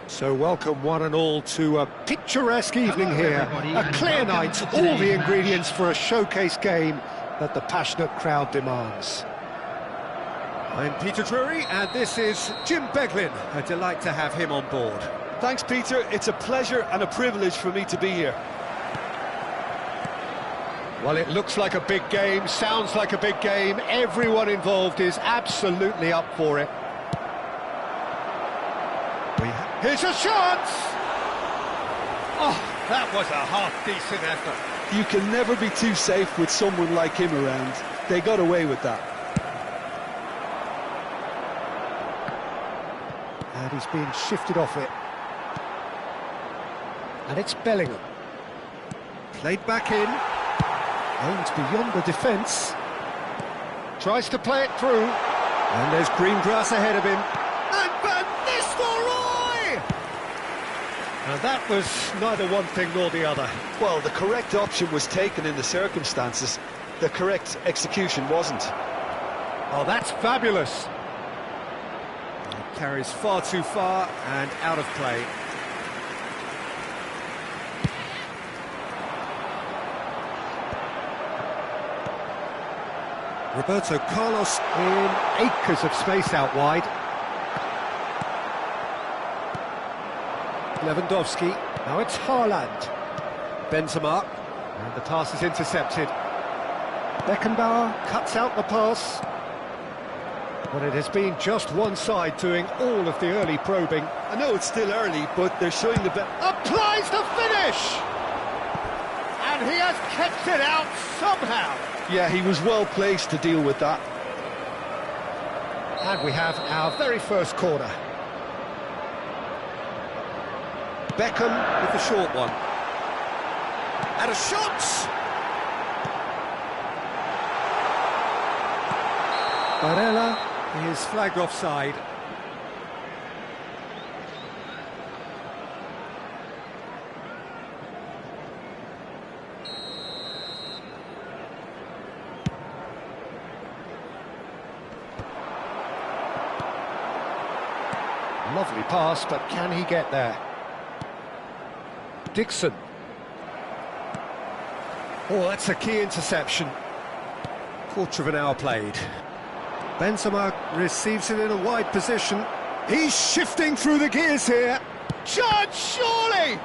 So welcome one and all to a picturesque evening here, a clear night, all the ingredients for a showcase game that the passionate crowd demands. I'm Peter Drury and this is Jim Beglin. A delight to have him on board. Thanks, Peter. It's a pleasure and a privilege for me to be here. Well, it looks like a big game, sounds like a big game. Everyone involved is absolutely up for it. Here's a shot! Oh, that was a half-decent effort. You can never be too safe with someone like him around. They got away with that. And he's being shifted off it. And it's Bellingham. Played back in. Aims beyond the defence. Tries to play it through. And there's green grass ahead of him. And Van Nistelrooy! And that was neither one thing nor the other. Well, the correct option was taken in the circumstances. The correct execution wasn't. Oh, that's fabulous. It carries far too far and out of play. Roberto Carlos in acres of space out wide. Lewandowski, now it's Haaland. Benzema, and the pass is intercepted. Beckenbauer cuts out the pass. But it has been just one side doing all of the early probing. I know it's still early, but they're showing the best. Applies the finish! And he has kept it out somehow. Yeah, he was well placed to deal with that. And we have our very first corner. Beckham with the short one. And a shot! Barella is flagged offside. Lovely pass, but can he get there? Dixon. Oh, that's a key interception. Quarter of an hour played. Benzema receives it in a wide position. He's shifting through the gears here. Judge, surely!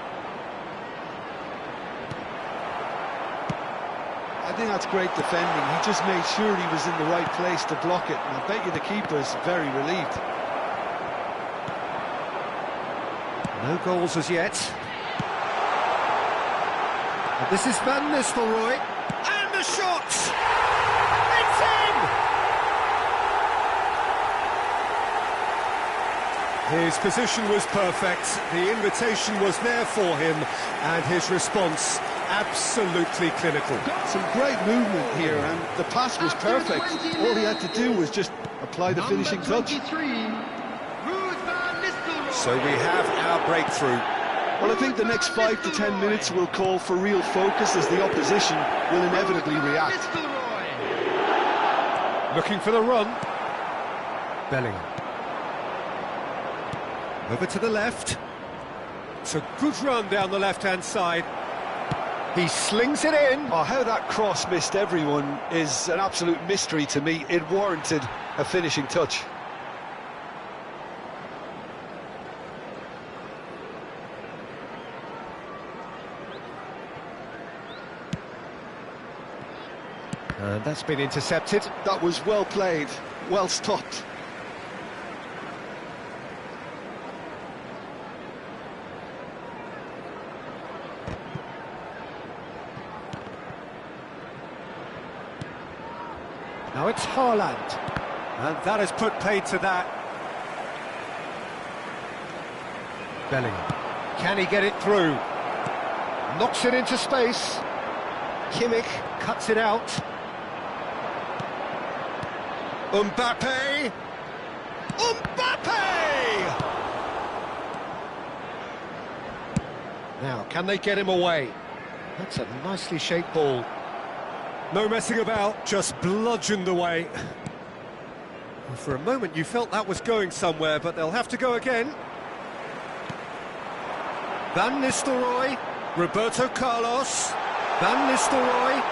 I think that's great defending. He just made sure he was in the right place to block it. And I bet you the keeper's very relieved. No goals as yet. And this is Van Nistelrooy. And the shot! It's in! His position was perfect. The invitation was there for him. And his response absolutely clinical. Some great movement here, and the pass was perfect. All he had to do was just apply the finishing touch. So we have our breakthrough. Well, I think the next 5 to 10 minutes will call for real focus as the opposition will inevitably react. Looking for the run. Bellingham. Over to the left. It's a good run down the left-hand side. He slings it in. Oh, how that cross missed everyone is an absolute mystery to me. It warranted a finishing touch. And that's been intercepted. That was well played, well stopped. Now it's Haaland. And that has put paid to that. Bellingham. Can he get it through? Knocks it into space. Kimmich cuts it out. Mbappe! Mbappe! Now, can they get him away? That's a nicely shaped ball. No messing about, just bludgeoned away. For a moment you felt that was going somewhere, but they'll have to go again. Van Nistelrooy, Roberto Carlos, Van Nistelrooy.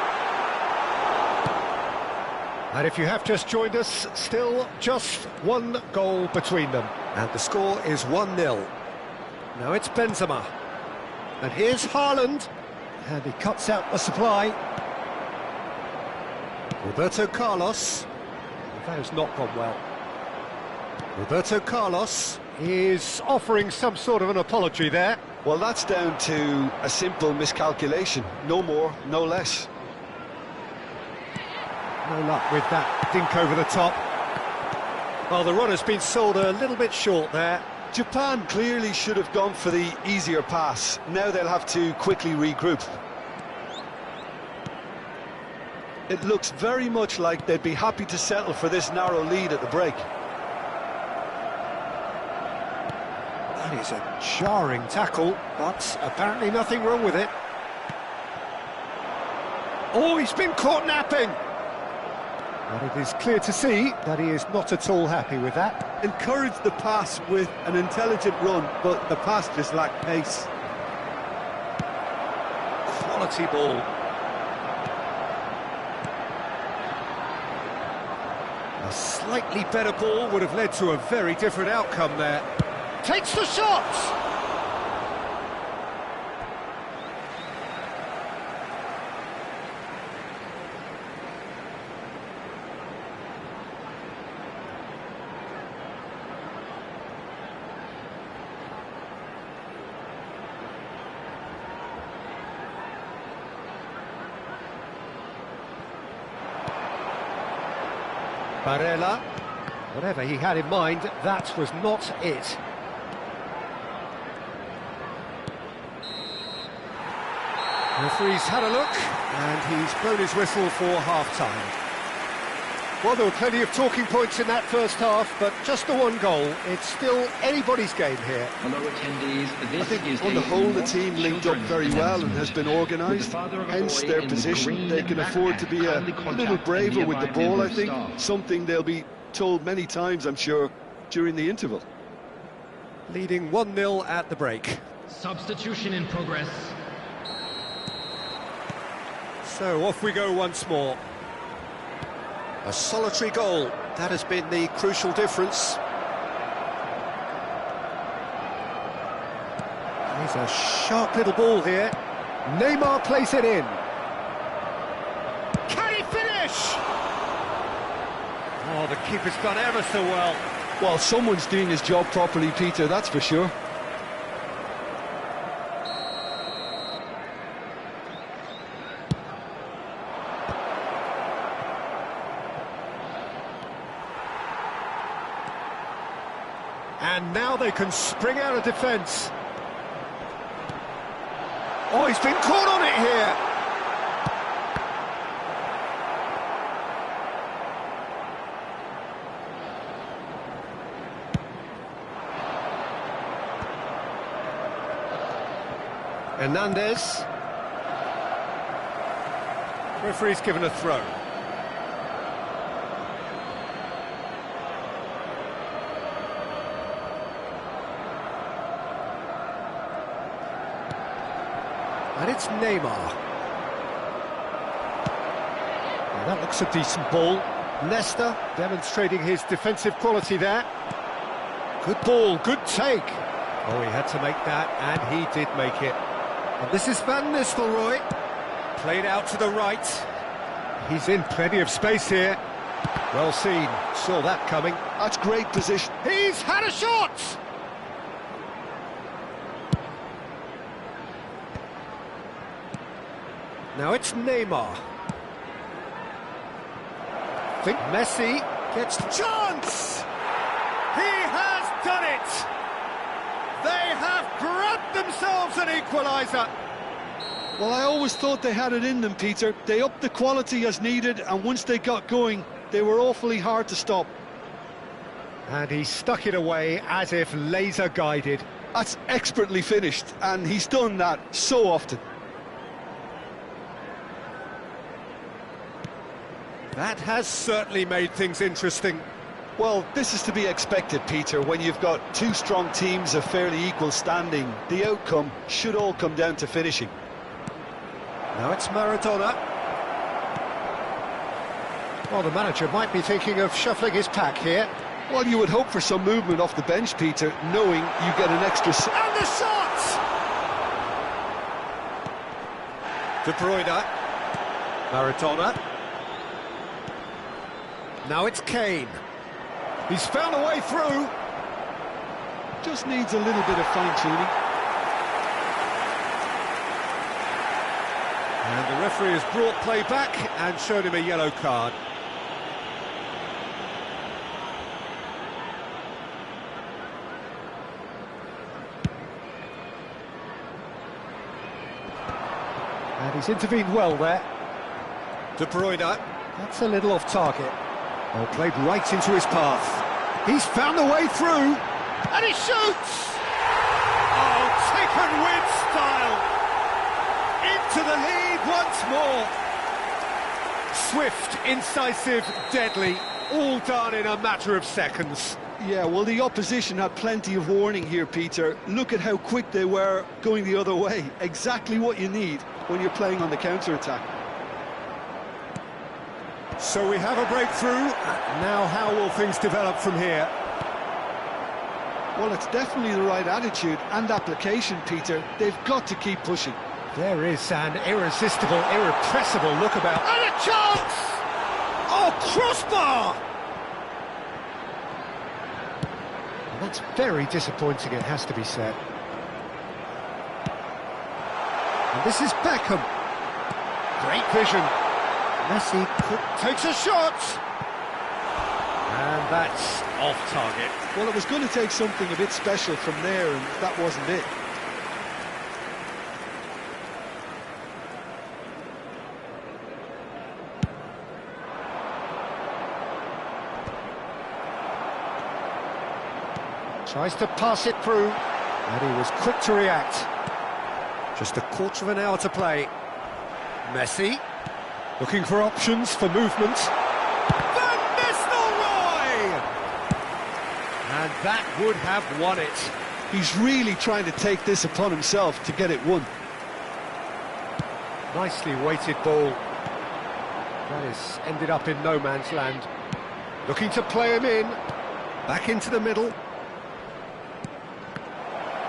And if you have just joined us, still just one goal between them. And the score is 1-0. Now it's Benzema. And here's Haaland. And he cuts out the supply. Roberto Carlos. That has not gone well. Roberto Carlos is offering some sort of an apology there. Well, that's down to a simple miscalculation. No more, no less. No luck with that dink over the top. Well, the run has been sold a little bit short there. Japan clearly should have gone for the easier pass. Now they'll have to quickly regroup. It looks very much like they'd be happy to settle for this narrow lead at the break. That is a jarring tackle, but apparently nothing wrong with it. Oh, he's been caught napping! But it is clear to see that he is not at all happy with that. Encouraged the pass with an intelligent run, but the pass just lacked pace. Quality ball. A slightly better ball would have led to a very different outcome there. Takes the shot! Barella, whatever he had in mind, that was not it. The referee's had a look, and he's blown his whistle for half-time. Well, there were plenty of talking points in that first half, but just the one goal. It's still anybody's game here. Hello attendees, I think on the whole the team linked up very well and has been organised, hence their position. They can afford to be a little braver with the ball, I think, something they'll be told many times, I'm sure, during the interval. Leading 1-0 at the break. Substitution in progress. So off we go once more. A solitary goal, that has been the crucial difference. There's a sharp little ball here. Neymar plays it in. Can he finish? Oh, the keeper's done ever so well. Well, someone's doing his job properly, Peter, that's for sure. And now they can spring out of defence. Oh, he's been caught on it here. Hernandez. Referee's given a throw. And it's Neymar. Now that looks a decent ball. Nesta demonstrating his defensive quality there. Good ball, good take. Oh, he had to make that, and he did make it. And this is Van Nistelrooy. Played out to the right. He's in plenty of space here. Well seen, saw that coming. That's great position. He's had a shot! Now it's Neymar. I think Messi gets the chance! He has done it! They have grabbed themselves an equaliser! Well, I always thought they had it in them, Peter. They upped the quality as needed, and once they got going, they were awfully hard to stop. And he stuck it away as if laser-guided. That's expertly finished, and he's done that so often. That has certainly made things interesting. Well, this is to be expected, Peter. When you've got two strong teams of fairly equal standing, the outcome should all come down to finishing. Now it's Maradona. Well, the manager might be thinking of shuffling his pack here. Well, you would hope for some movement off the bench, Peter, knowing you get an extra... And the shot! De Bruyne. Maradona. Now it's Kane. He's found a way through. Just needs a little bit of fine-tuning. And the referee has brought play back and showed him a yellow card. And he's intervened well there. De Bruyne. That's a little off target. Oh, played right into his path. He's found a way through. And he shoots! Oh, taken with style. Into the lead once more. Swift, incisive, deadly. All done in a matter of seconds. Yeah, well, the opposition had plenty of warning here, Peter. Look at how quick they were going the other way. Exactly what you need when you're playing on the counter-attack. So we have a breakthrough. Now how will things develop from here? Well, it's definitely the right attitude and application, Peter. They've got to keep pushing. There is an irresistible, irrepressible look about. And a chance! Oh, crossbar! And that's very disappointing, it has to be said. And this is Beckham. Great vision. Messi takes a shot. And that's off target. Well, it was going to take something a bit special from there, and that wasn't it. Tries to pass it through, and he was quick to react. Just a quarter of an hour to play. Messi, looking for options for movement. Van Nistelrooy! And that would have won it. He's really trying to take this upon himself to get it won. Nicely weighted ball. That has ended up in no man's land. Looking to play him in. Back into the middle.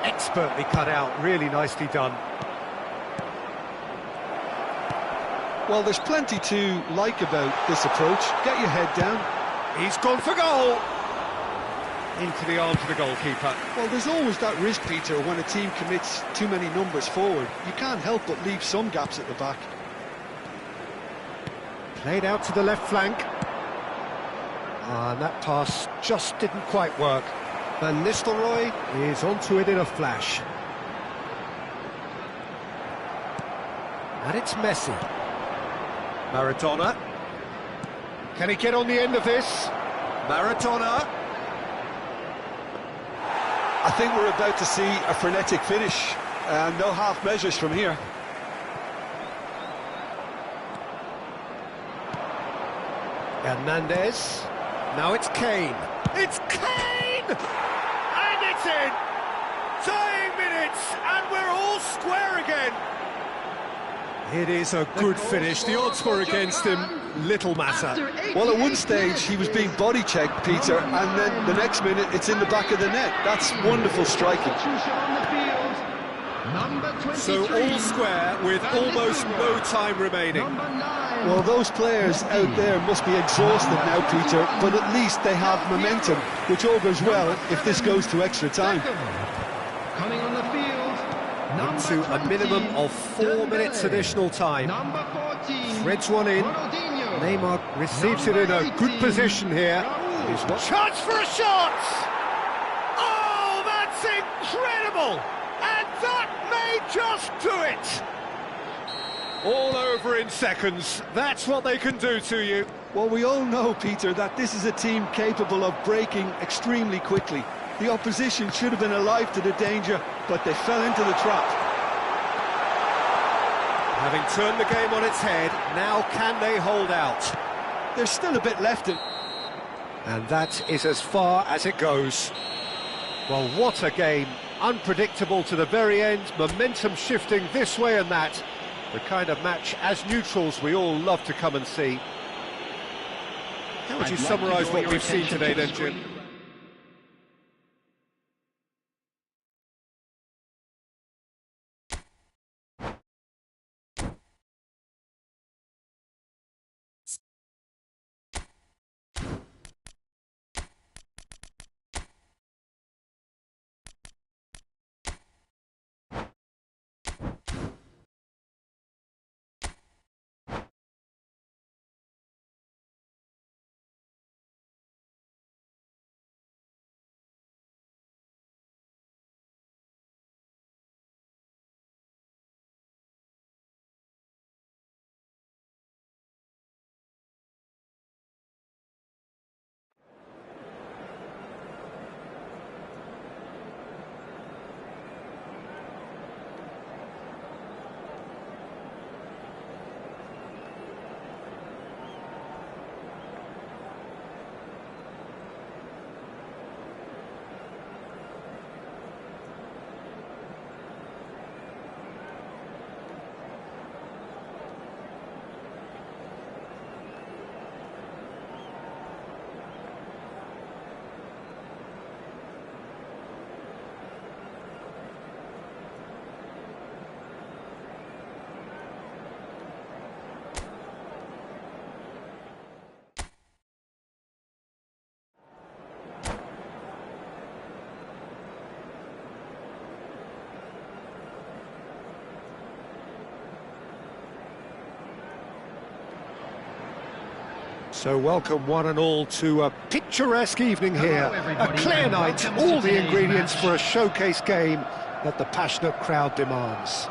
Expertly cut out, really nicely done. Well, there's plenty to like about this approach. Get your head down. He's gone for goal! Into the arms of the goalkeeper. Well, there's always that risk, Peter, when a team commits too many numbers forward. You can't help but leave some gaps at the back. Played out to the left flank. And that pass just didn't quite work. Van Nistelrooy is onto it in a flash. And it's Messi. Maradona. Can he get on the end of this? Maradona. I think we're about to see a frenetic finish. No half measures from here. Hernandez. Now it's Kane. It's Kane! And it's in! Dying minutes, and we're all square again. It is a good finish. The odds were against him. Little matter. Well, at one stage, he was being body-checked, Peter, and then the next minute, it's in the back of the net. That's wonderful striking. So all square with almost no time remaining. Well, those players out there must be exhausted now, Peter, but at least they have momentum, which all goes well if this goes to extra time. Coming on the field, Into a minimum of 4 minutes additional time. Threads one in. Neymar receives it in a good position here. Chance for a shot! Oh, that's incredible! And that may just do it! All over in seconds. That's what they can do to you. Well, we all know, Peter, that this is a team capable of breaking extremely quickly. The opposition should have been alive to the danger, but they fell into the trap. Having turned the game on its head, now can they hold out? There's still a bit left in... And that is as far as it goes. Well, what a game. Unpredictable to the very end, momentum shifting this way and that. The kind of match, as neutrals, we all love to come and see. How would you summarise what we've seen today then, Jim? So welcome one and all to a picturesque evening here, a clear night, all the ingredients for a showcase game that the passionate crowd demands.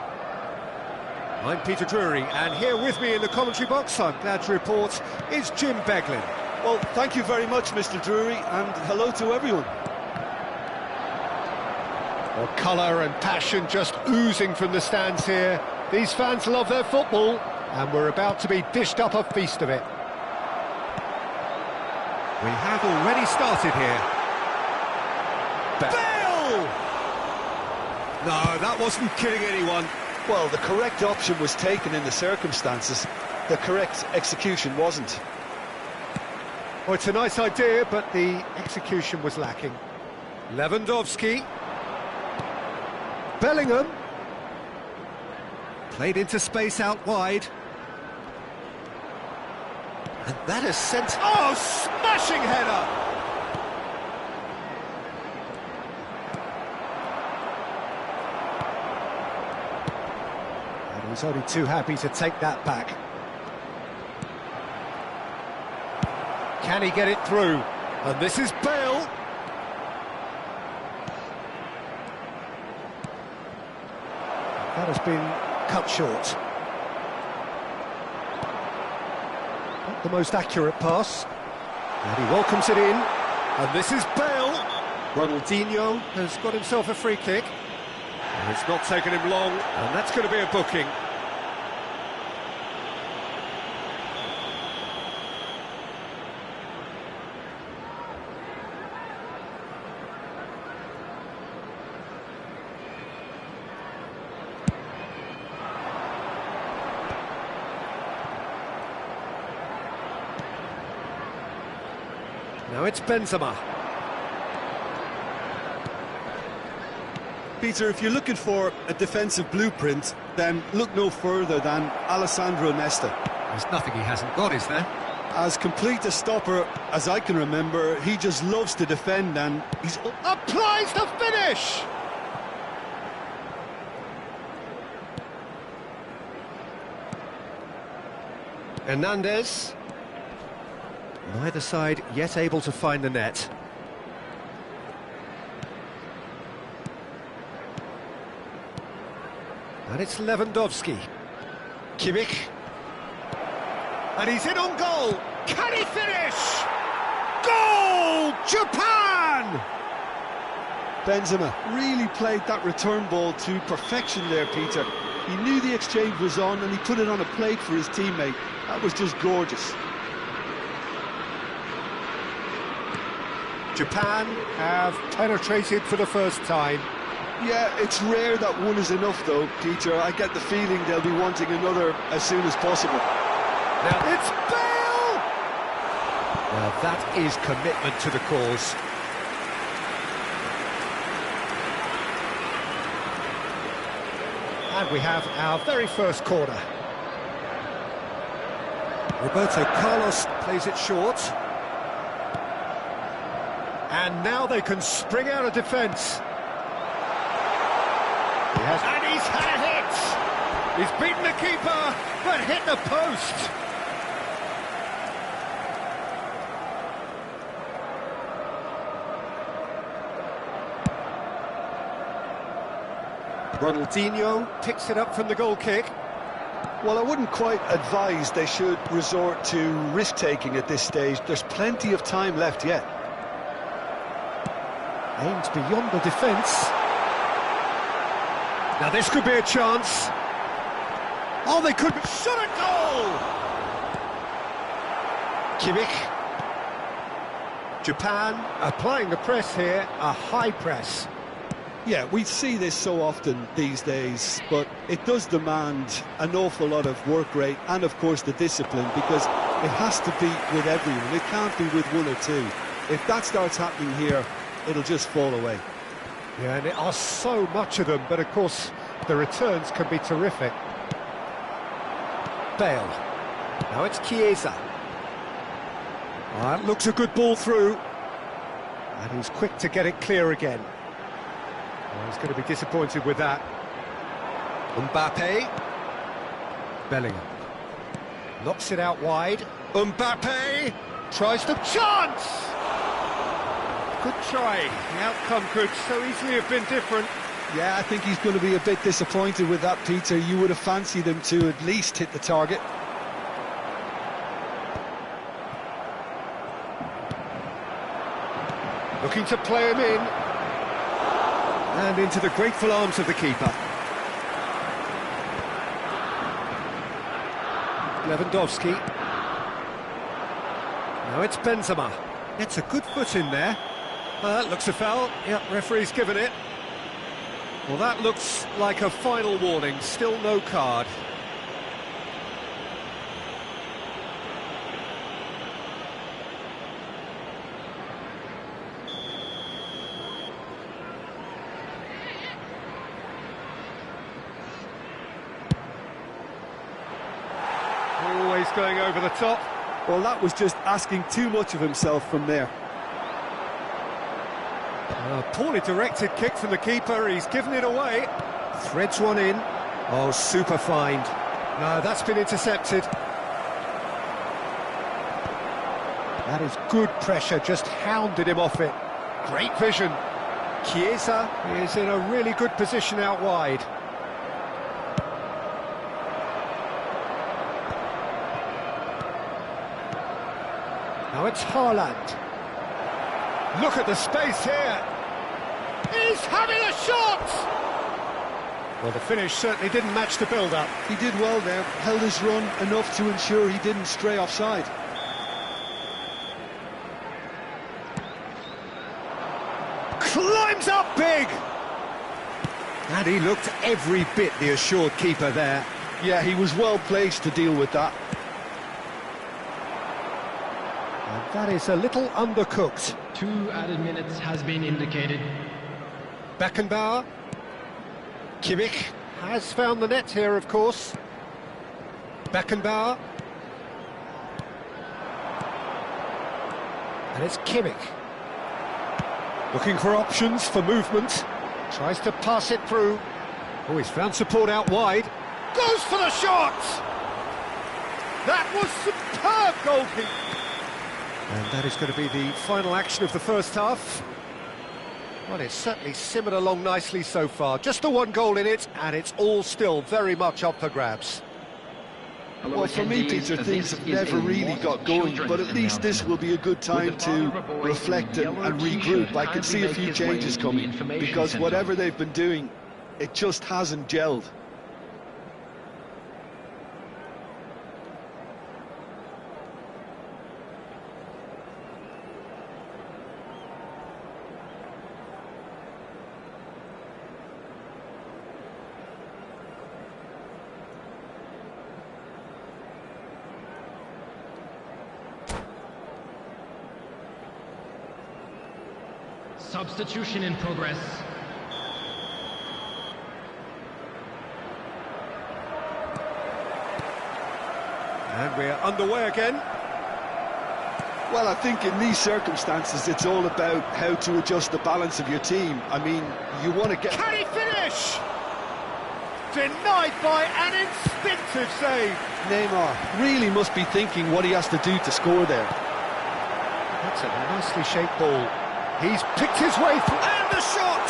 I'm Peter Drury, and here with me in the commentary box, I'm glad to report, is Jim Beglin. Well, thank you very much, Mr. Drury, and hello to everyone. Well, colour and passion just oozing from the stands here. These fans love their football, and we're about to be dished up a feast of it. We have already started here. Bale! No, that wasn't kidding anyone. Well, the correct option was taken in the circumstances. The correct execution wasn't. Well, it's a nice idea, but the execution was lacking. Lewandowski. Bellingham. Played into space out wide. And that is sent... Oh, smashing header! And he was only too happy to take that back. Can he get it through? And this is Bale. That has been cut short. Not the most accurate pass. And he welcomes it in. And this is Bale. Ronaldinho has got himself a free kick. And it's not taken him long, and that's going to be a booking. Now it's Benzema. Peter, if you're looking for a defensive blueprint, then look no further than Alessandro Nesta. There's nothing he hasn't got, is there? As complete a stopper as I can remember, he just loves to defend and he's... Applies the finish! Hernandez. Neither side yet able to find the net. And it's Lewandowski. Kimmich. And he's in on goal. Can he finish? Goal! Japan! Benzema really played that return ball to perfection there, Peter. He knew the exchange was on and he put it on a plate for his teammate. That was just gorgeous. Japan have penetrated for the first time. Yeah, it's rare that one is enough though, Peter. I get the feeling they'll be wanting another as soon as possible. Now it's Bale! Well, that is commitment to the cause. And we have our very first corner. Roberto Carlos plays it short. And now they can spring out of defence. And he's had a hit! He's beaten the keeper, but hit the post! Ronaldinho picks it up from the goal kick. Well, I wouldn't quite advise they should resort to risk-taking at this stage. There's plenty of time left yet. Aims beyond the defence. Now this could be a chance. Oh, they could be... Shot a goal! Kimmich. Japan applying the press here, a high press. Yeah, we see this so often these days, but it does demand an awful lot of work rate and, of course, the discipline, because it has to be with everyone. It can't be with one or two. If that starts happening here, it'll just fall away. Yeah, and there are so much of them, but of course the returns can be terrific. Bale. Now it's Chiesa. That looks a good ball through. And he's quick to get it clear again. Well, he's going to be disappointed with that. Mbappe. Bellingham. Knocks it out wide. Mbappe tries the chance! Good try. The outcome could so easily have been different. Yeah, I think he's going to be a bit disappointed with that, Peter. You would have fancied him to at least hit the target. Looking to play him in. And into the grateful arms of the keeper. Lewandowski. Now it's Benzema. Gets a good foot in there. That looks a foul. Yep, referee's given it. Well, that looks like a final warning. Still no card. Always going over the top. Well, that was just asking too much of himself from there. A poorly directed kick from the keeper, he's given it away. Threads one in. Oh, super find. No, that's been intercepted. That is good pressure, just hounded him off it. Great vision. Chiesa is in a really good position out wide. Now it's Haaland. Look at the space here. He's having a shot! Well, the finish certainly didn't match the build-up. He did well there, held his run enough to ensure he didn't stray offside. Climbs up big! And he looked every bit the assured keeper there. Yeah, he was well placed to deal with that. And that is a little undercooked. 2 added minutes has been indicated. Beckenbauer. Kimmich has found the net here, of course. Beckenbauer. And it's Kimmich. Looking for options for movement. Tries to pass it through. Oh, he's found support out wide. Goes for the shot! That was superb goalkeeping. And that is going to be the final action of the first half. Well, it's certainly simmered along nicely so far. Just the one goal in it, and it's all still very much up for grabs. Well, for me, Peter, things have never really got going, but at least this will be a good time to reflect and regroup. I can see a few changes coming, because whatever they've been doing, it just hasn't gelled. Substitution in progress. And we're underway again. Well, I think in these circumstances, it's all about how to adjust the balance of your team. I mean, you want to get... Can he finish? Denied by an instinctive save. Neymar really must be thinking what he has to do to score there. That's a nicely shaped ball. He's picked his way through. And the shot!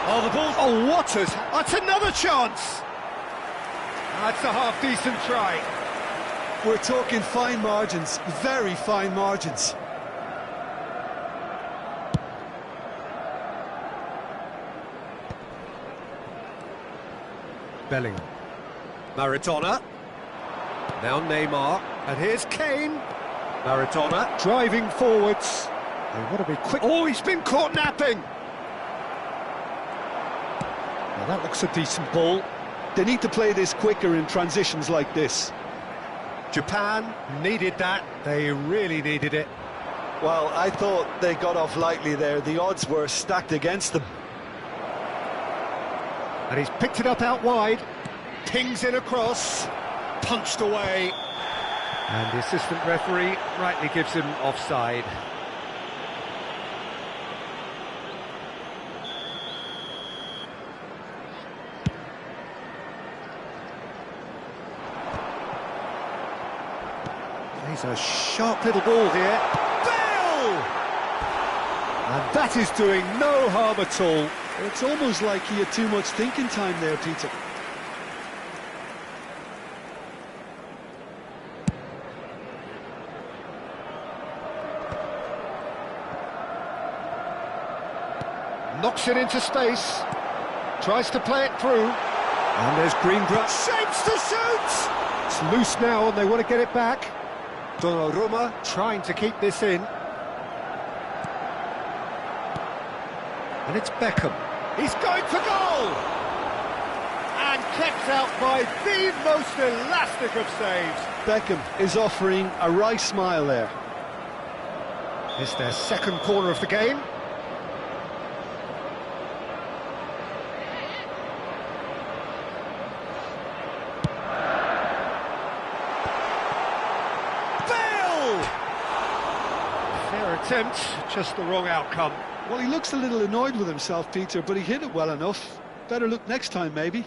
Oh, the ball... Oh, what a... That's another chance! That's a half-decent try. We're talking fine margins, very fine margins. Bellingham. Maradona. Now Neymar. And here's Kane. Maradona driving forwards. They want to be quick. Oh, he's been caught napping. Now that looks a decent ball. They need to play this quicker in transitions like this. Japan needed that. They really needed it. Well, I thought they got off lightly there. The odds were stacked against them. And he's picked it up out wide. Pings in across. Punched away. And the assistant referee rightly gives him offside. He's a sharp little ball here. Bale! And that is doing no harm at all. It's almost like he had too much thinking time there, Peter. Knocks it into space. Tries to play it through. And there's Greengrass. Shapes to shoot! It's loose now and they want to get it back. Donnarumma trying to keep this in. And it's Beckham. He's going for goal! And kept out by the most elastic of saves. Beckham is offering a wry smile there. It's their second corner of the game. Attempt, just the wrong outcome. Well, he looks a little annoyed with himself, Peter, but he hit it well enough. Better look next time, maybe.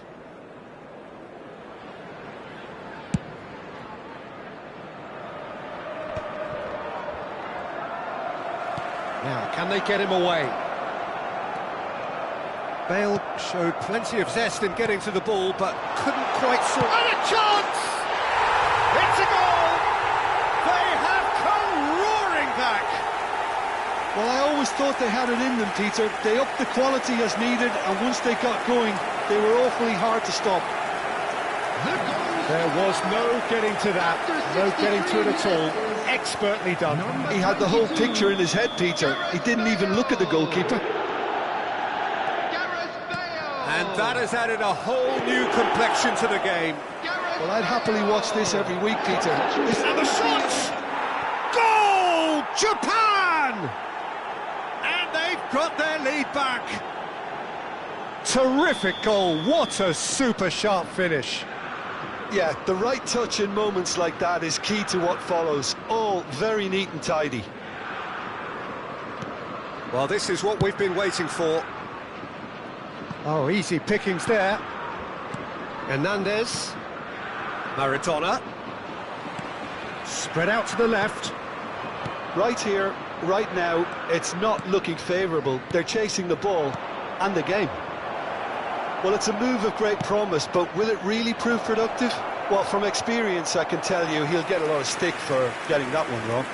Now, can they get him away? Bale showed plenty of zest in getting to the ball, but couldn't quite sort... And a chance! It's a goal! They have come roaring back! Well, I always thought they had it in them, Peter. They upped the quality as needed, and once they got going, they were awfully hard to stop. There was no getting to that, no getting to it at all. Expertly done. He had the whole picture in his head, Peter. He didn't even look at the goalkeeper. And that has added a whole new complexion to the game. Well, I'd happily watch this every week, Peter. And the shot! Goal! Japan! They've got their lead back. Terrific goal. What a super sharp finish. Yeah, the right touch in moments like that is key to what follows. All very neat and tidy. Well, this is what we've been waiting for. Oh, easy pickings there. Hernandez. Maradona. Spread out to the left. Right here, right now, it's not looking favourable. They're chasing the ball and the game. Well, it's a move of great promise, but will it really prove productive? Well, from experience, I can tell you he'll get a lot of stick for getting that one wrong.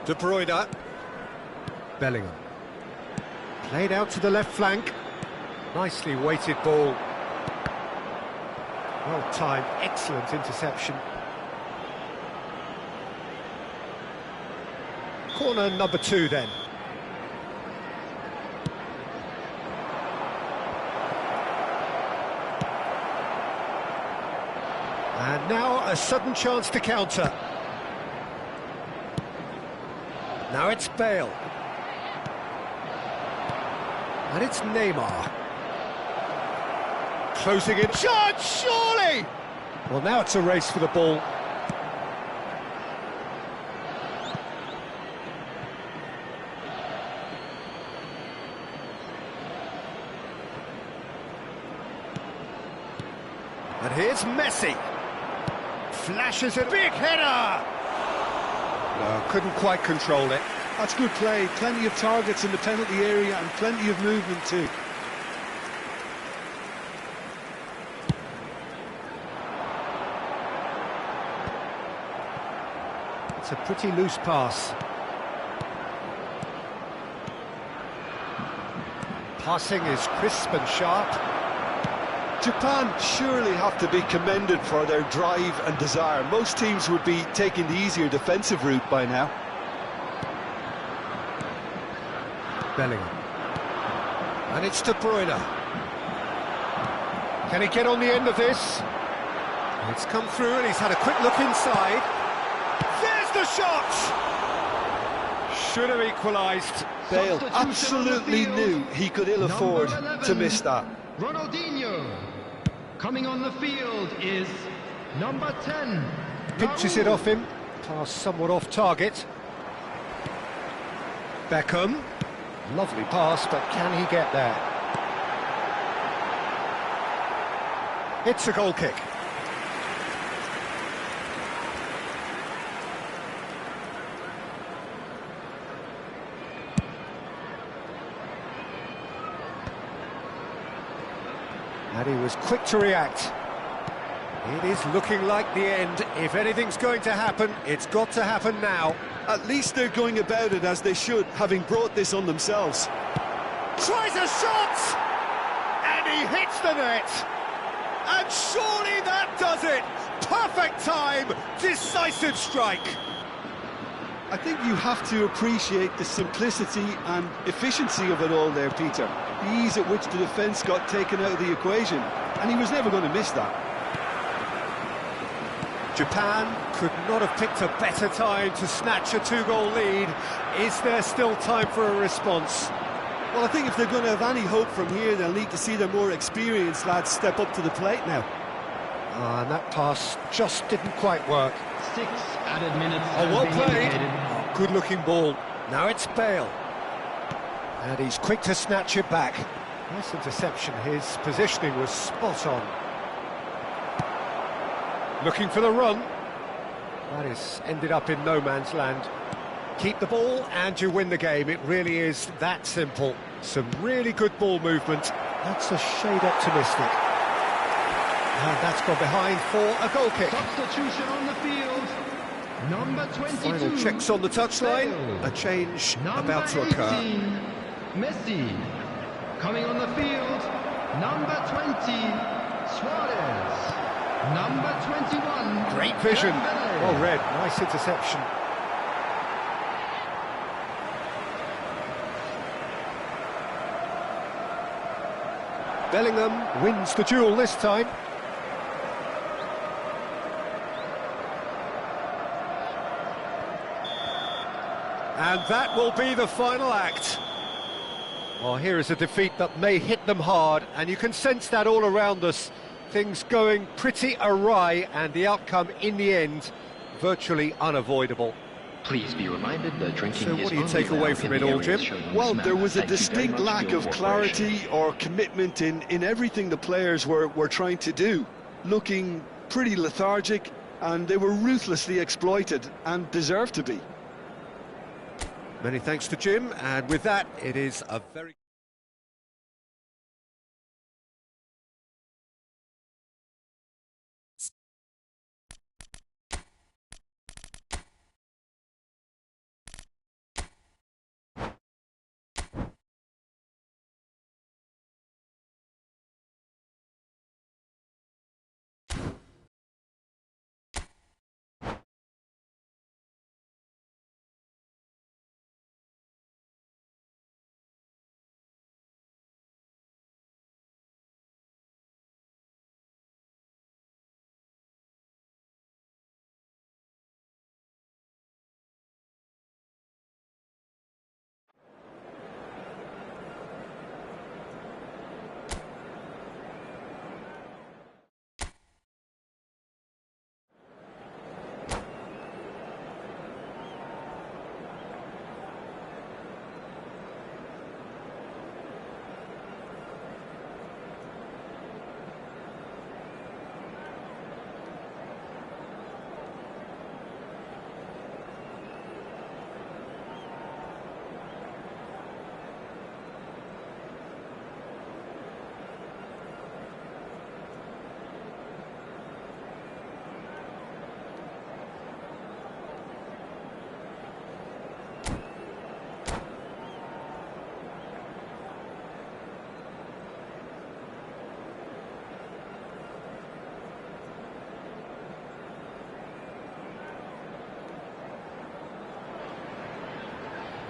De Bruyne. Bellingham. Played out to the left flank. Nicely weighted ball. Well timed, excellent interception. Corner number 2 then. And now a sudden chance to counter. Now it's Bale. And it's Neymar. Closing in. Chance, surely! Well, now it's a race for the ball. And here's Messi. Flashes a big header! No, couldn't quite control it. That's good play. Plenty of targets in the penalty area and plenty of movement too. It's a pretty loose pass. Passing is crisp and sharp. Japan surely have to be commended for their drive and desire. Most teams would be taking the easier defensive route by now. Bellingham. And it's De Bruyne. Can he get on the end of this? It's come through and he's had a quick look inside. There's the shot! Should have equalised. Bale absolutely knew he could ill afford to miss that. Ronaldinho. Coming on the field is number 10. Pinches it off him. Pass somewhat off target. Beckham. Lovely pass, but can he get there? It's a goal kick. And he was quick to react. It is looking like the end. If anything's going to happen, it's got to happen now. At least they're going about it as they should, having brought this on themselves. Tries a shot! And he hits the net! And surely that does it! Perfect time! Decisive strike! I think you have to appreciate the simplicity and efficiency of it all there, Peter. The ease at which the defence got taken out of the equation, and he was never going to miss that. Japan could not have picked a better time to snatch a 2-goal lead. Is there still time for a response? Well, I think if they're going to have any hope from here, they'll need to see their more experienced lads step up to the plate now. And that pass just didn't quite work. 6 added minutes. Well has been played. indicated. Good-looking ball. Now it's Bale. And he's quick to snatch it back. Nice interception. His positioning was spot on. Looking for the run. That is ended up in no man's land. Keep the ball and you win the game. It really is that simple. Some really good ball movement. That's a shade optimistic. And that's gone behind for a goal kick. Substitution on the field. Number 22. Final checks on the touchline. Bale. A change Number about to occur. 18, Messi. Coming on the field. Number 20, Suarez. Number 21. Great vision. Dembele. Well read. Nice interception. Bellingham wins the duel this time. And that will be the final act. Well, here is a defeat that may hit them hard, and you can sense that all around us. Things going pretty awry, and the outcome in the end virtually unavoidable. Please be reminded that drinking So is what do you only take away allowed from in it the all, areas Jim? shown on Well, this there map. was a Thank you very distinct much for lack your of cooperation. clarity or commitment in everything the players were trying to do. Looking pretty lethargic, and they were ruthlessly exploited, and deserved to be. Many thanks to Jim, and with that, it is a very...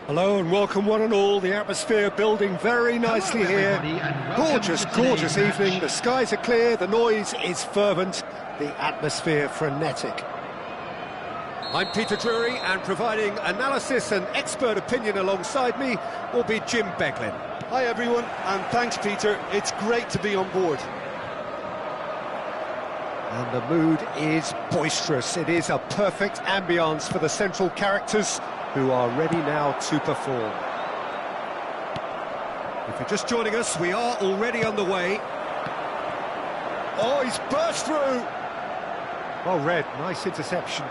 Hello and welcome one and all. The atmosphere building very nicely here. Gorgeous, gorgeous evening. The skies are clear, the noise is fervent, the atmosphere frenetic. I'm Peter Drury, and providing analysis and expert opinion alongside me will be Jim Beglin. Hi everyone, and thanks Peter. It's great to be on board. And the mood is boisterous. It is a perfect ambience for the central characters who are ready now to perform. If you're just joining us, we are already underway. Oh, he's burst through! Well read, nice interception.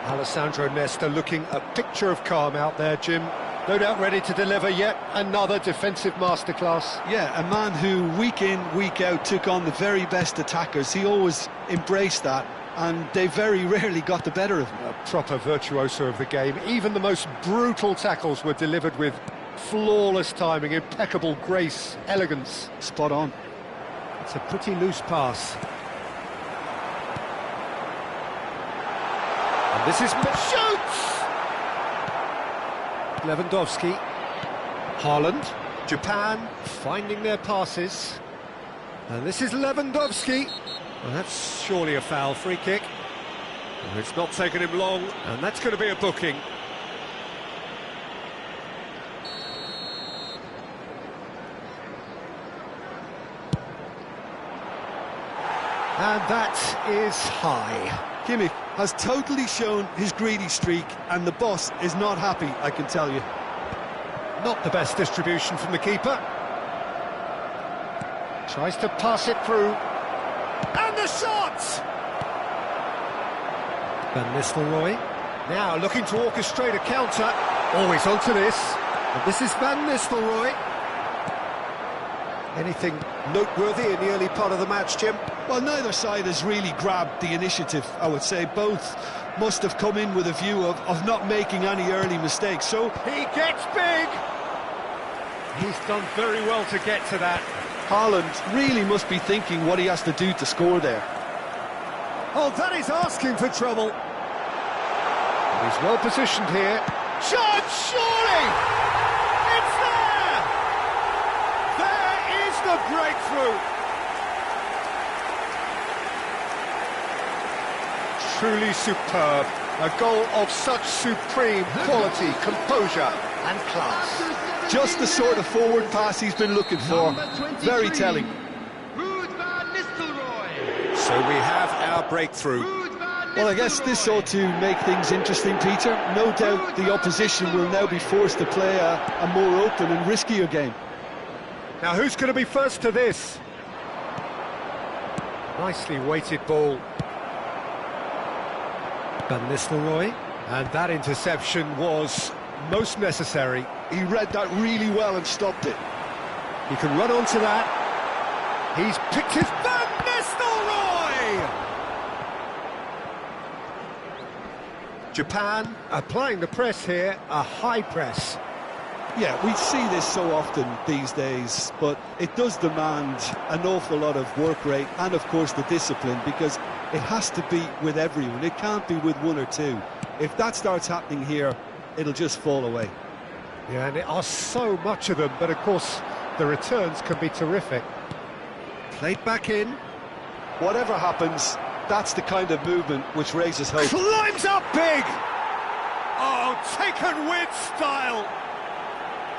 Alessandro Nesta looking a picture of calm out there, Jim. No doubt ready to deliver yet another defensive masterclass. Yeah, a man who week in, week out took on the very best attackers. He always embraced that, and they very rarely got the better of him. A proper virtuoso of the game. Even the most brutal tackles were delivered with flawless timing, impeccable grace, elegance. Spot on. It's a pretty loose pass. And this is shoots! Lewandowski. Haaland. Japan finding their passes. And this is Lewandowski. Well, that's surely a foul, free kick. Well, it's not taken him long, and that's going to be a booking. And that is high. Kimmich has totally shown his greedy streak, and the boss is not happy, I can tell you. Not the best distribution from the keeper. Tries to pass it through. And the shot! Van Nistelrooy. Now looking to orchestrate a counter. Always onto this. And this is Van Nistelrooy. Anything noteworthy in the early part of the match, Jim? Well, neither side has really grabbed the initiative, I would say. Both must have come in with a view of not making any early mistakes, so... He gets big! He's done very well to get to that. Haaland really must be thinking what he has to do to score there. Oh, that is asking for trouble. And he's well positioned here. Shot, surely! It's there! There is the breakthrough! Truly superb. A goal of such supreme quality, composure and class. Just the sort of forward pass he's been looking for. Very telling. So we have our breakthrough. Well, I guess this ought to make things interesting, Peter. No doubt the opposition will now be forced to play a more open and riskier game. Now who's going to be first to this? Nicely weighted ball. Van Nistelrooy. And that interception was most necessary. He read that really well and stopped it. He can run onto that. He's picked his Van Nistelrooy! Japan applying the press here, a high press. Yeah, we see this so often these days, but it does demand an awful lot of work rate and, of course, the discipline, because it has to be with everyone. It can't be with one or two. If that starts happening here, it'll just fall away. Yeah, and there are so much of them, but of course the returns can be terrific. Played back in. Whatever happens, that's the kind of movement which raises hope. Climbs up big! Oh, taken with style!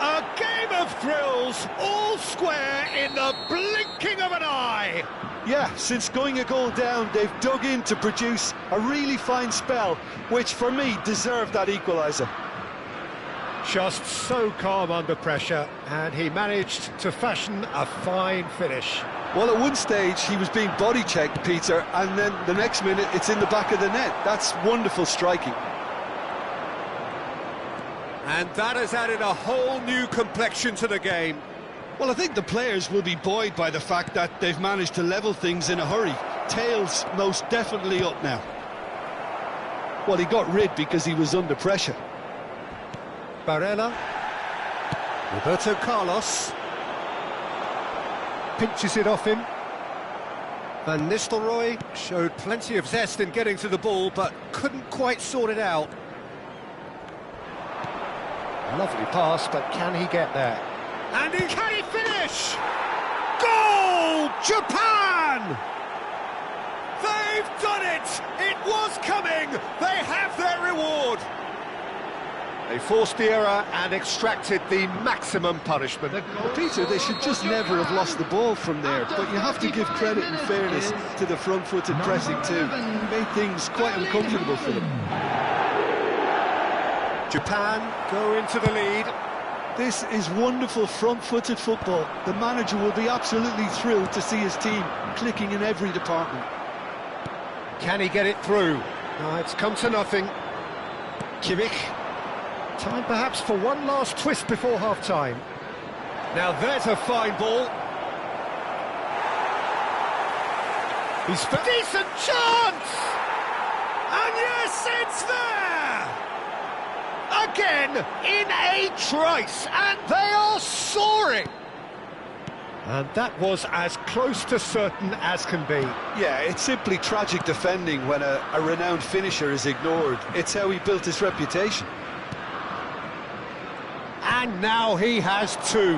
A game of thrills, all square in the blinking of an eye! Yeah, since going a goal down, they've dug in to produce a really fine spell, which for me deserved that equaliser. Just so calm under pressure, and he managed to fashion a fine finish. Well, at one stage he was being body-checked, Peter, and then the next minute it's in the back of the net. That's wonderful striking. And that has added a whole new complexion to the game. Well, I think the players will be buoyed by the fact that they've managed to level things in a hurry. Tails most definitely up now. Well, he got rid because he was under pressure. Barella. Roberto Carlos. Pinches it off him. Van Nistelrooy showed plenty of zest in getting to the ball, but couldn't quite sort it out. Lovely pass, but can he get there? And can he finish? Goal! Japan! They've done it! It was coming! They have their reward! They forced the error and extracted the maximum punishment. Peter, they should just never have lost the ball from there, but you have to give credit and fairness to the front-footed pressing too. Made things quite uncomfortable for them. Japan go into the lead. This is wonderful front-footed football. The manager will be absolutely thrilled to see his team clicking in every department. Can he get it through? No, it's come to nothing. Kimmich. Time perhaps for one last twist before half-time. Now there's a fine ball. He's decent chance! And yes, it's there! Again, in a trice, and they are soaring! And that was as close to certain as can be. Yeah, it's simply tragic defending when a renowned finisher is ignored. It's how he built his reputation. And now he has two.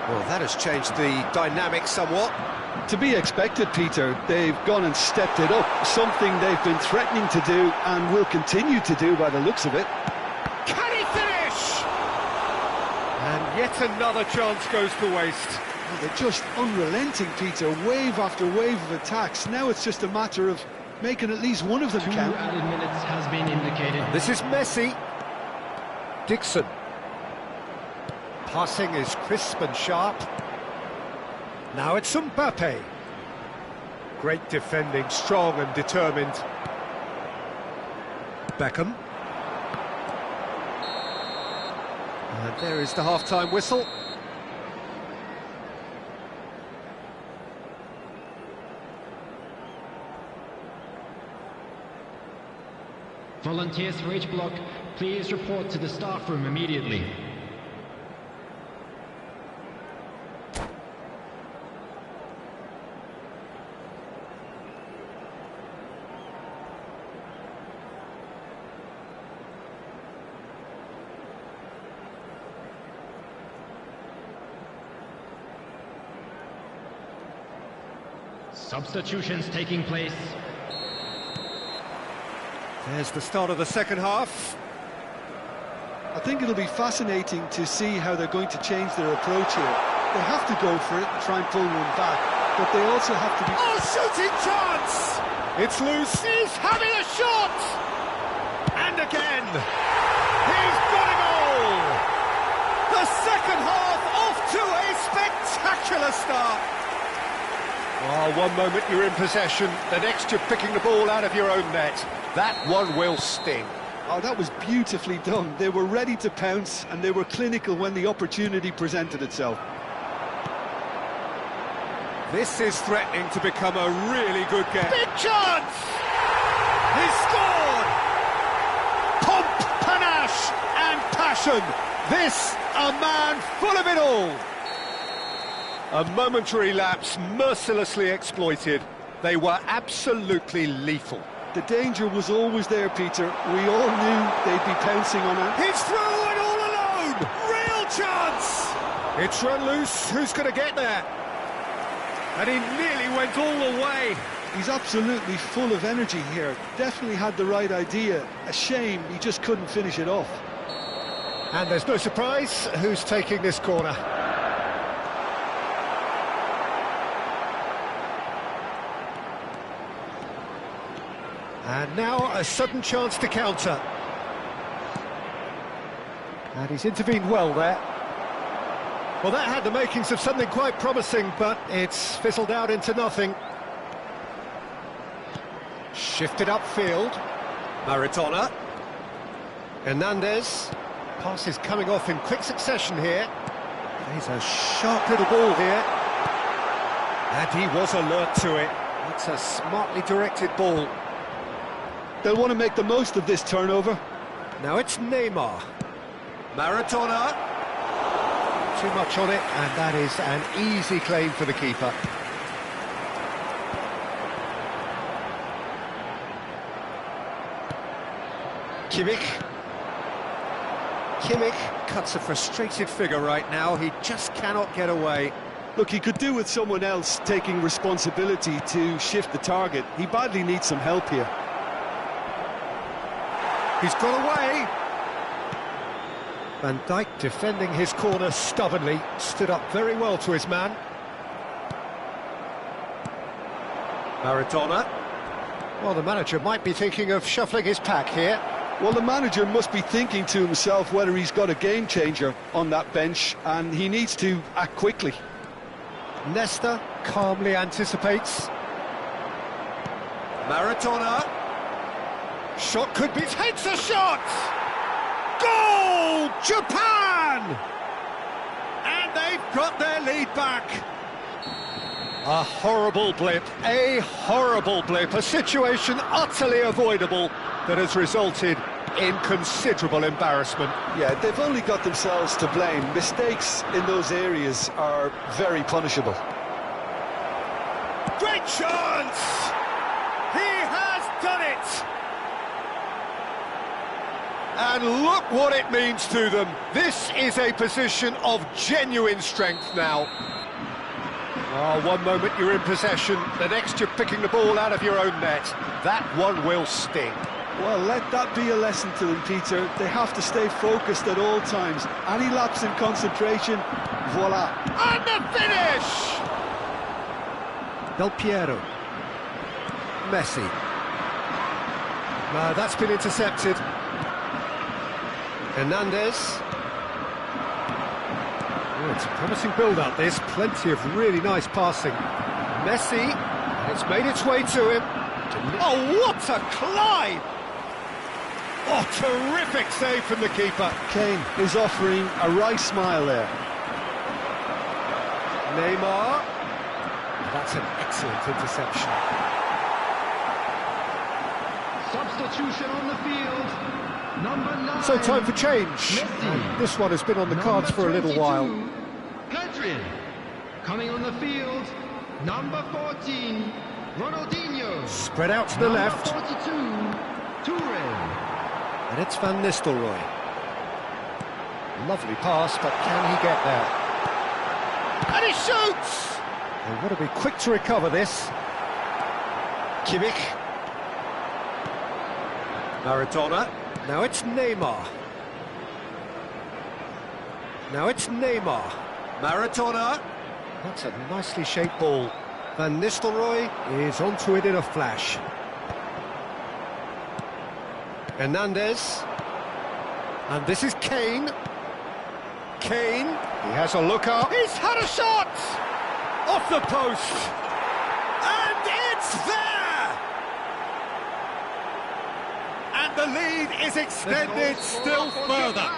Well, that has changed the dynamic somewhat. To be expected, Peter. They've gone and stepped it up, something they've been threatening to do and will continue to do by the looks of it. Can he finish? And yet another chance goes to waste. Well, they're just unrelenting, Peter, wave after wave of attacks. Now it's just a matter of making at least one of them count. 2 added minutes has been indicated. This is Messi. Dixon. Passing is crisp and sharp. Now it's Mbappe. Great defending, strong and determined. Beckham. And there is the half-time whistle. Volunteers for each block, please report to the staff room immediately. Substitutions taking place. There's the start of the second half. I think it'll be fascinating to see how they're going to change their approach here. They have to go for it and try and pull one back, but they also have to be... Oh, shooting chance! It's loose. He's having a shot! And again, he's got a goal! The second half off to a spectacular start. Oh, one moment you're in possession, the next you're picking the ball out of your own net. That one will sting. Oh, that was beautifully done. They were ready to pounce, and they were clinical when the opportunity presented itself. This is threatening to become a really good game. Big chance! He's scored! Pomp, panache and passion. This, a man full of it all. A momentary lapse mercilessly exploited. They were absolutely lethal. The danger was always there, Peter. We all knew they'd be pouncing on it. He's through and all alone! Real chance! It's run loose. Who's going to get there? And he nearly went all the way. He's absolutely full of energy here. Definitely had the right idea. A shame he just couldn't finish it off. And there's no surprise who's taking this corner. And now a sudden chance to counter. And he's intervened well there. Well, that had the makings of something quite promising, but it's fizzled out into nothing. Shifted upfield. Maradona. Hernandez. Pass is coming off in quick succession here. He's a sharp little ball here. And he was alert to it. It's a smartly directed ball. They'll want to make the most of this turnover. Now it's Neymar. Maradona. Too much on it, and that is an easy claim for the keeper. Kimmich. Kimmich cuts a frustrated figure right now. He just cannot get away. Look, he could do with someone else taking responsibility to shift the target. He badly needs some help here. He's got away. Van Dijk defending his corner stubbornly, stood up very well to his man. Maradona. Well, the manager might be thinking of shuffling his pack here. Well, the manager must be thinking to himself whether he's got a game changer on that bench, and he needs to act quickly. Nesta calmly anticipates. Maradona. Shot could be... Takes a shot! Goal! Japan! And they've got their lead back. A horrible blip, a situation utterly avoidable that has resulted in considerable embarrassment. Yeah, they've only got themselves to blame. Mistakes in those areas are very punishable. Great chance! He has done it! And look what it means to them. This is a position of genuine strength now. Oh, one moment you're in possession, the next you're picking the ball out of your own net. That one will sting. Well, let that be a lesson to them, Peter. They have to stay focused at all times. Any lapse in concentration, voila. And the finish! Del Piero. Messi. No, that's been intercepted. Hernandez. Oh, it's a promising build-up, this. Plenty of really nice passing. Messi. It's made its way to him. Oh, what a climb! Oh, terrific save from the keeper. Kane is offering a right smile there. Neymar. That's an excellent interception. Substitution on the field. Number 9. So time for change. And this one has been on the cards for a little while. Hadrian. Coming on the field. Number 14. Ronaldinho. Spread out to the left. 42. Toure. And it's Van Nistelrooy. Lovely pass, but can he get there? And he shoots! They've got to be quick to recover this. Kimmich. Maradona. Now it's Neymar. Maradona. That's a nicely shaped ball. Van Nistelrooy is onto it in a flash. Hernandez. And this is Kane. Kane. He has a look up. He's had a shot! Off the post. And it's there! And the lead is extended still further.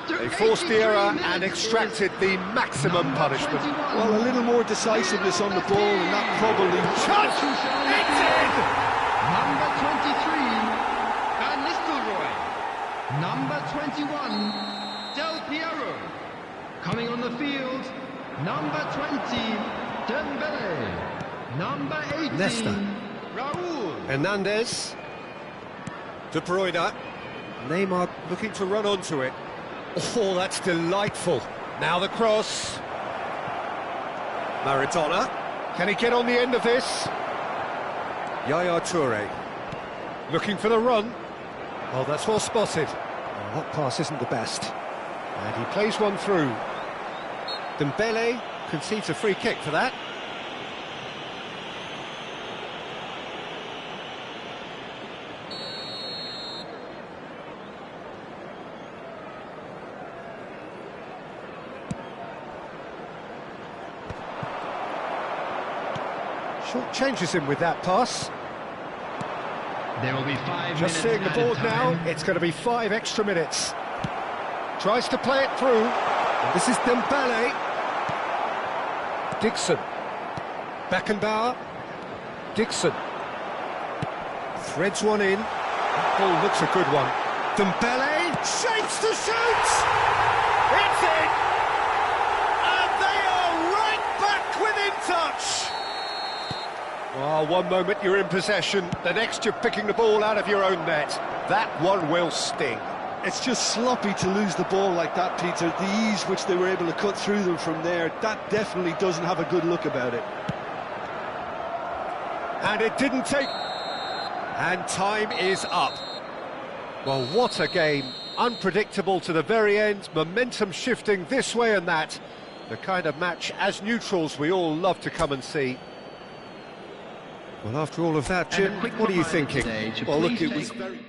They forced the error and extracted the maximum punishment. Well, a little more decisiveness on the ball, and that probably... Shot! It's in! Number 23, Van Nistelrooy. Number 21, Del Piero. Coming on the field, number 20, Dembele. Number 18, Nesta. Raul. Hernandez. De Bruyne. Neymar looking to run onto it. Oh, that's delightful. Now the cross. Maradona. Can he get on the end of this? Yaya Toure. Looking for the run. Oh, that's well spotted. Oh, that pass isn't the best. And he plays one through. Dembele concedes a free kick for that. Short changes him with that pass. There will be 5 Just minutes seeing the board now, it's going to be 5 extra minutes. Tries to play it through. This is Dembele. Dixon. Beckenbauer. Dixon. Threads one in. That ball looks a good one. Dembele shapes to shoot! It's in! And they are right back within touch! Oh, one moment you're in possession, the next you're picking the ball out of your own net. That one will sting. It's just sloppy to lose the ball like that, Peter. The ease which they were able to cut through them from there, that definitely doesn't have a good look about it. And it didn't take... And time is up. Well, what a game. Unpredictable to the very end, momentum shifting this way and that. The kind of match, as neutrals, we all love to come and see. Well, after all of that, Jim, what are you thinking? Well, look, it was very...